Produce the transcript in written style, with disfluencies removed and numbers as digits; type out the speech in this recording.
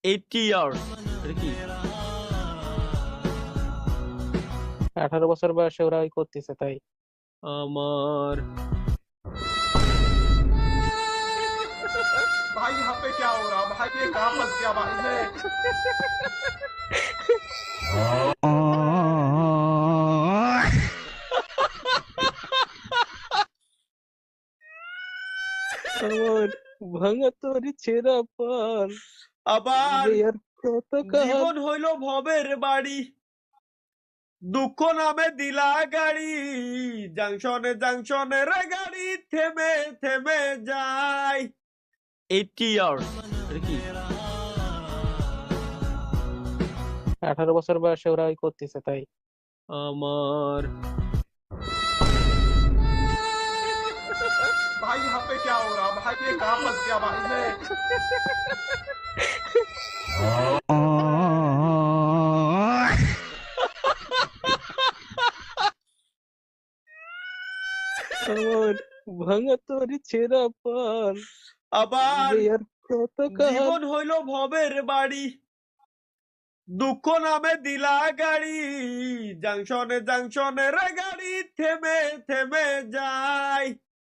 80 years. এটা কি? 18 বছর বয়সে ওরা ওই করতেছে তাই। আমার भाई यहाँ पे क्या हो रहा भाई ये कहाँ फंस गया भाई मैं আমার ভাঙা তোর ছেঁড়া পান আবার যে আর কতকাল। জীবন হইল ভবের বাড়ি, দুঃখ নামে দিলা গাড়ি, জাংশনে জাংশনে রে গাড়ি থেমে থেমে যায়। 80 ইয়ার্স। এটা কি? 18 বছর বয়সে ওরা ওই করতেছে তাই। আমার भाई यहाँ पे क्या हो रहा भाई ये कहाँ फंस गया भाई मैं আমার ভাঙা তোর ছেঁড়া পান আবার যে আর কতকাল। জীবন হইল ভবের বাড়ি, দুঃখ নামে দিলা গাড়ি, জাংশনে জাংশনে রে গাড়ি থেমে থেমে যায়।